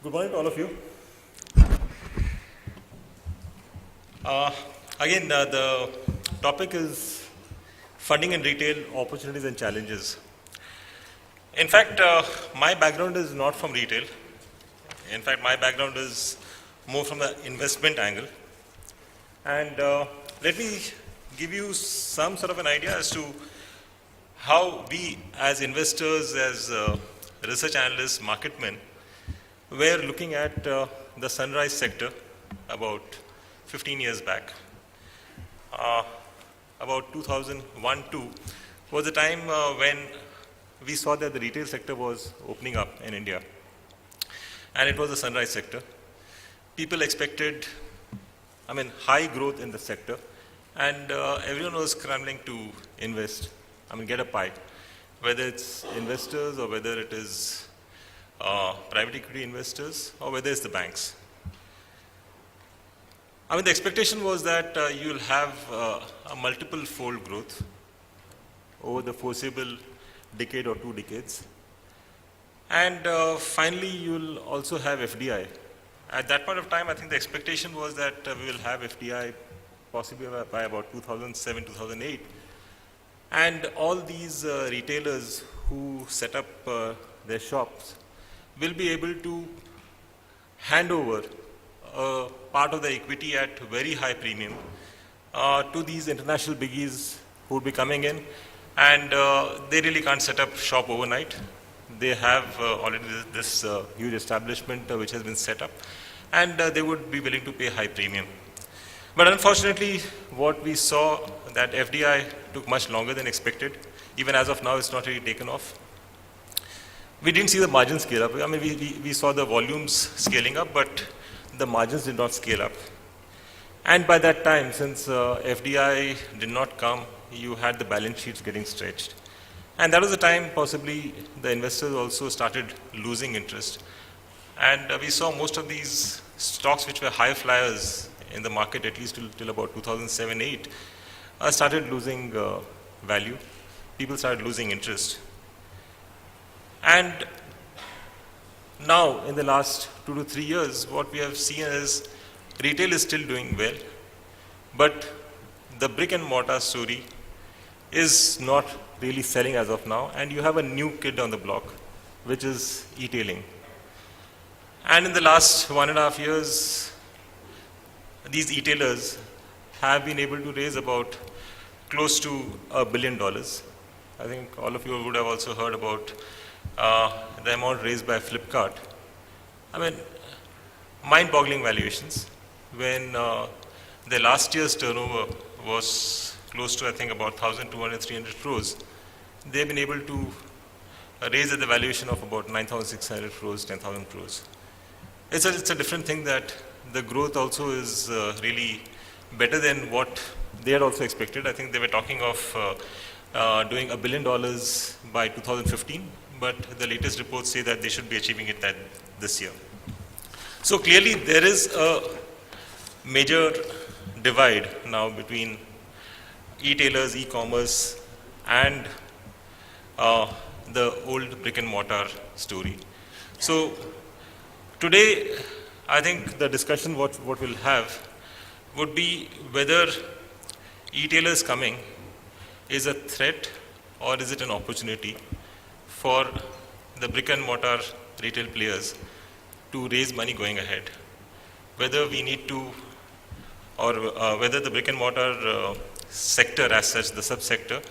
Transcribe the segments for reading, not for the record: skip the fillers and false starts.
Good morning to all of you. The topic is funding in retail, opportunities and challenges. In fact, my background is not from retail. In fact, my background is more from the investment angle. And let me give you some sort of an idea as to how we as investors, as research analysts, marketmen, were looking at the sunrise sector about 15 years back. About 2001-2 was the time when we saw that the retail sector was opening up in India. And it was the sunrise sector. People expected, high growth in the sector. And everyone was scrambling to invest, get a pie. Whether it's investors or whether it is private equity investors or whether it's the banks. The expectation was that you'll have a multiple fold growth over the foreseeable decade or 2 decades. And finally, you'll also have FDI. At that point of time, I think the expectation was that we will have FDI possibly by about 2007, 2008. And all these retailers who set up their shops will be able to hand over part of the equity at very high premium to these international biggies who will be coming in, and they really can't set up shop overnight. They have already this huge establishment which has been set up, and they would be willing to pay high premium. But unfortunately, what we saw that FDI took much longer than expected. Even as of now, it's not really taken off. We didn't see the margins scale up. We saw the volumes scaling up, but the margins did not scale up. And by that time, since FDI did not come, you had the balance sheets getting stretched. And that was the time possibly the investors also started losing interest. And we saw most of these stocks which were high flyers in the market, at least till about 2007-8, started losing value. People started losing interest. And now, in the last 2 to 3 years, what we have seen is retail is still doing well, but the brick and mortar story is not really selling as of now, and you have a new kid on the block, which is e-tailing. And in the last 1.5 years, these e-tailers have been able to raise about close to $1 billion. I think all of you would have also heard about the amount raised by Flipkart. Mind-boggling valuations. When the last year's turnover was close to, I think, about 1,200, 300 crores, they've been able to raise at the valuation of about 9,600 crores, 10,000 crores. It's a different thing that the growth also is really better than what they had also expected. I think they were talking of doing $1 billion by 2015, but the latest reports say that they should be achieving it this year. So clearly there is a major divide now between e-tailers, e-commerce, and the old brick and mortar story. So today, I think the discussion what we'll have would be whether e-tailers coming is a threat or is it an opportunity for the brick and mortar retail players to raise money going ahead. Whether we need to, or whether the brick and mortar sector as such, the subsector,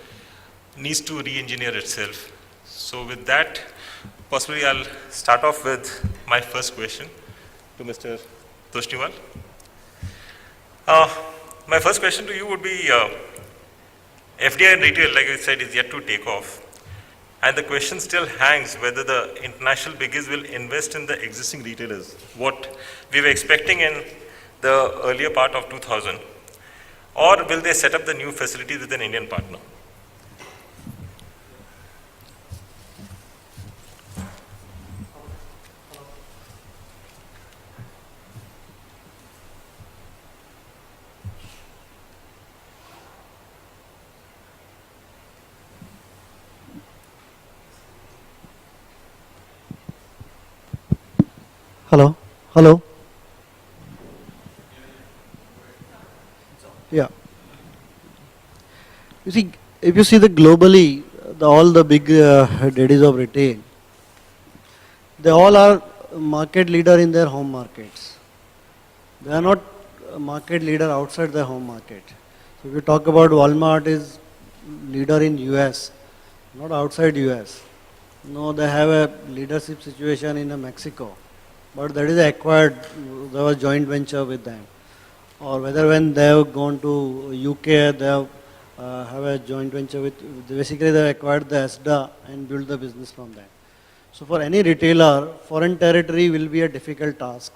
needs to re-engineer itself. So with that, possibly I'll start off with my first question to Mr. Toshniwal. My first question to you would be, FDI in retail, like I said, is yet to take off. And the question still hangs whether the international biggies will invest in the existing retailers, what we were expecting in the earlier part of 2000, or will they set up the new facilities with an Indian partner? Hello? Hello? Yeah. You see, if you see the globally, all the big daddies of retail, they all are market leader in their home markets. They are not a market leader outside their home market. So if you talk about Walmart is leader in US, not outside US. No, they have a leadership situation in Mexico, but that is acquired, there was joint venture with them. Or whether when they have gone to UK, they have a joint venture with, basically they acquired the ESDA and built the business from that. So for any retailer, foreign territory will be a difficult task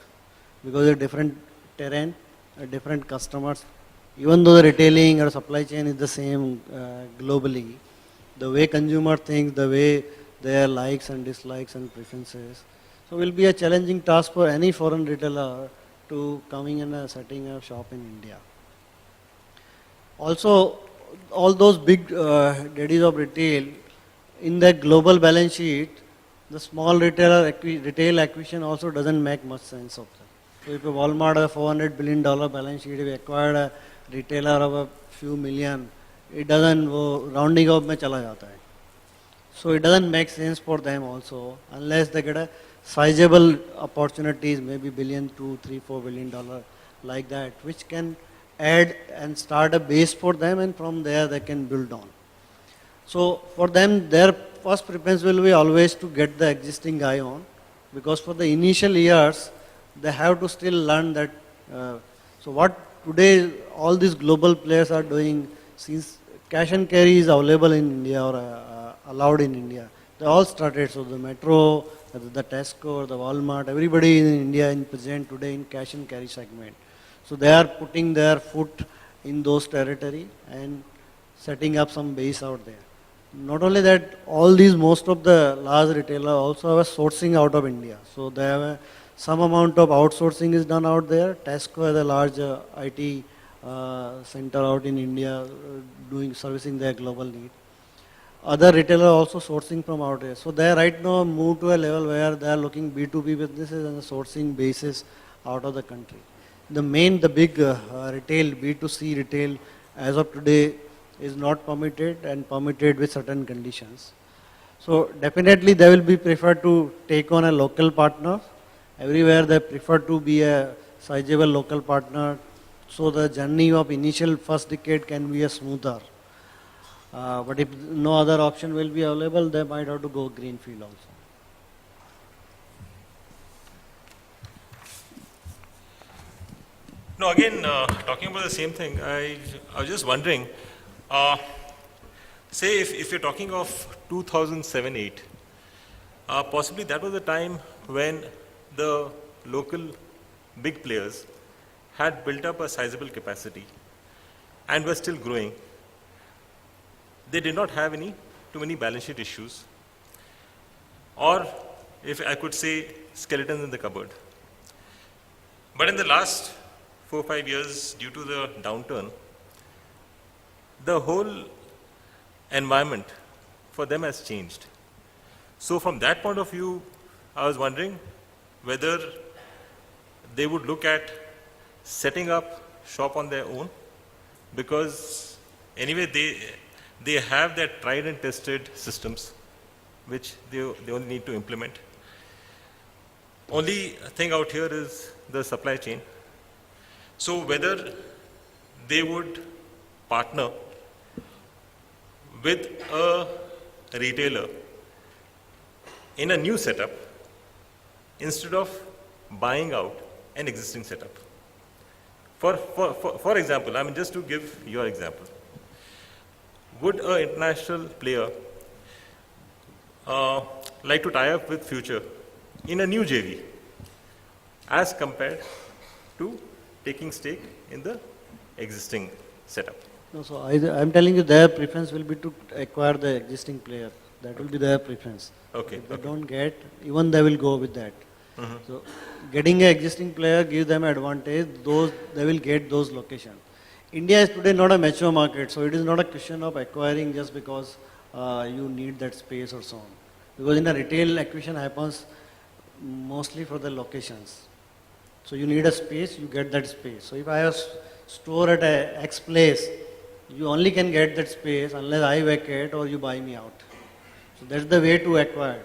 because a different terrain, a different customers. Even though the retailing or supply chain is the same globally, the way consumer thinks, the way their likes and dislikes and preferences. So will be a challenging task for any foreign retailer to coming and setting a shop in India. Also, all those big daddies of retail, in their global balance sheet, the small retail acquisition also doesn't make much sense of that. So if a Walmart has a $400 billion balance sheet, if we acquired a retailer of a few million, it doesn't, rounding up में चला जाता है. So it doesn't make sense for them also, unless they get a sizable opportunities, maybe billion, $2, $3, $4 billion like that, which can add and start a base for them, and from there they can build on. So for them, their first preference will be always to get the existing guy on, because for the initial years, they have to still learn that. So what today all these global players are doing, since cash and carry is available in India or allowed in India, they all started. So the Metro, the Tesco, the Walmart, everybody in India is present today in cash and carry segment. So they are putting their foot in those territory and setting up some base out there. Not only that, all these, most of the large retailers also have a sourcing out of India. So they have some amount of outsourcing is done out there. Tesco has a large IT center out in India doing servicing their global need. Other retailers also sourcing from out there. So they right now move to a level where they are looking B2B businesses and sourcing basis out of the country. The big retail, B2C retail, as of today, is not permitted and permitted with certain conditions. So definitely they will be preferred to take on a local partner. Everywhere they prefer to be a sizable local partner, so the journey of initial first decade can be a smoother. But if no other option will be available, they might have to go greenfield also. No, again, talking about the same thing, I was just wondering, say if you're talking of 2007-8, possibly that was the time when the local big players had built up a sizable capacity and were still growing. They did not have too many balance sheet issues, or if I could say, skeletons in the cupboard. But in the last 4 or 5 years, due to the downturn, the whole environment for them has changed. So from that point of view, I was wondering whether they would look at setting up shop on their own, because anyway they have their tried and tested systems which they only need to implement. Only thing out here is the supply chain. So whether they would partner with a retailer in a new setup instead of buying out an existing setup. For example, I mean, just to give your example, would an international player like to tie up with Future in a new JV as compared to taking stake in the existing setup? No, so I'm telling you, their preference will be to acquire the existing player. That will be their preference. Okay. If they don't get, even they will go with that. Mm-hmm. So getting an existing player gives them advantage. They will get those locations. India is today not a mature market, so it is not a question of acquiring just because you need that space or so on. Because in a retail acquisition happens, mostly for the locations. So you need a space, you get that space. So if I have store at a X place, you only can get that space unless I vacate or you buy me out. So that's the way to acquire.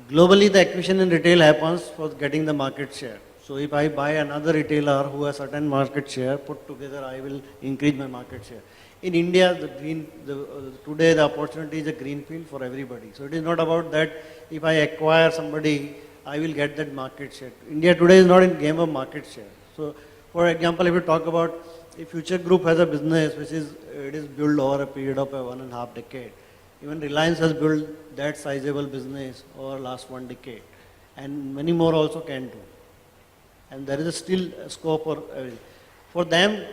Globally, the acquisition in retail happens for getting the market share. So if I buy another retailer who has certain market share, put together, I will increase my market share. In India, today the opportunity is a green field for everybody. So it is not about that if I acquire somebody, I will get that market share. India today is not in game of market share. So for example, if you talk about if Future Group has a business which is it is built over a period of 1.5 decade. Even Reliance has built that sizable business over last 1 decade, and many more also can do. And there is a still scope for them.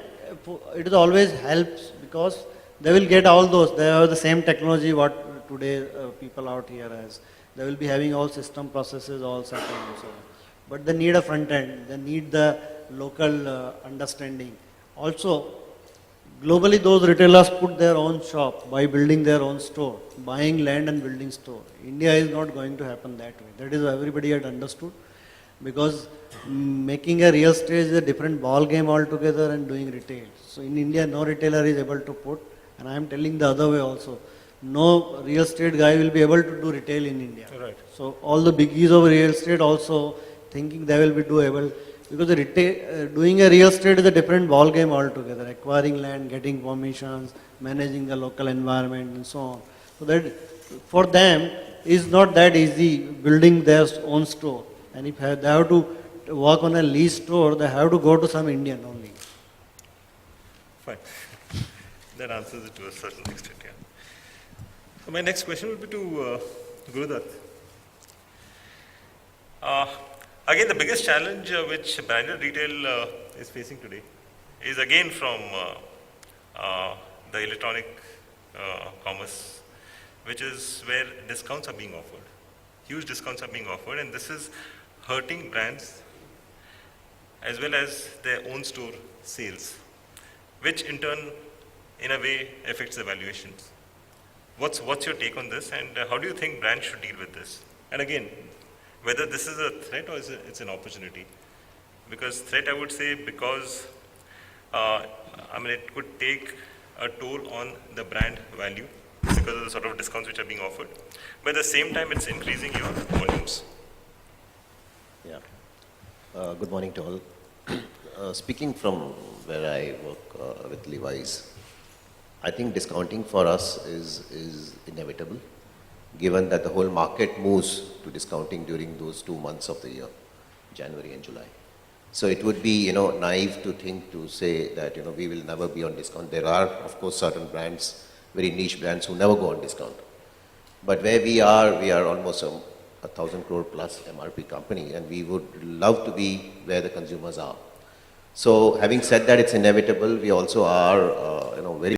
It is always helps because they will get all those. They have the same technology what today people out here has. They will be having all system processes all set and so on. But they need a front end. They need the local understanding. Also, globally, those retailers put their own shop by building their own store, buying land and building store. India is not going to happen that way. That is everybody had understood, because making a real estate is a different ball game altogether and doing retail. So in India, no retailer is able to put, and I am telling the other way also, no real estate guy will be able to do retail in India. Right. So all the biggies of real estate also thinking they will be doable. Because the doing a real estate is a different ball game altogether. Acquiring land, getting permissions, managing the local environment, and so on. So that for them is not that easy building their own store. And if they have to work on a lease store, they have to go to some Indian only. Fine. That answers it to a certain extent, yeah. So my next question would be to Gurudutt. Again, the biggest challenge which branded retail is facing today is again from the electronic commerce, which is where discounts are being offered. Huge discounts are being offered, and this is hurting brands as well as their own store sales, which in turn, in a way, affects the valuations. What's your take on this, and how do you think brands should deal with this? And again, whether this is a threat or it's an opportunity. Because threat, I would say, because it could take a toll on the brand value because of the sort of discounts which are being offered. But at the same time, it's increasing your volumes. Yeah. Good morning to all. Speaking from where I work with Levi's, I think discounting for us is inevitable, given that the whole market moves to discounting during those 2 months of the year, January and July. So it would be, naive to think to say that, we will never be on discount. There are, of course, certain brands, very niche brands who never go on discount. But where we are almost a 1,000 crore plus MRP company, and we would love to be where the consumers are. So having said that, it's inevitable. We also are, very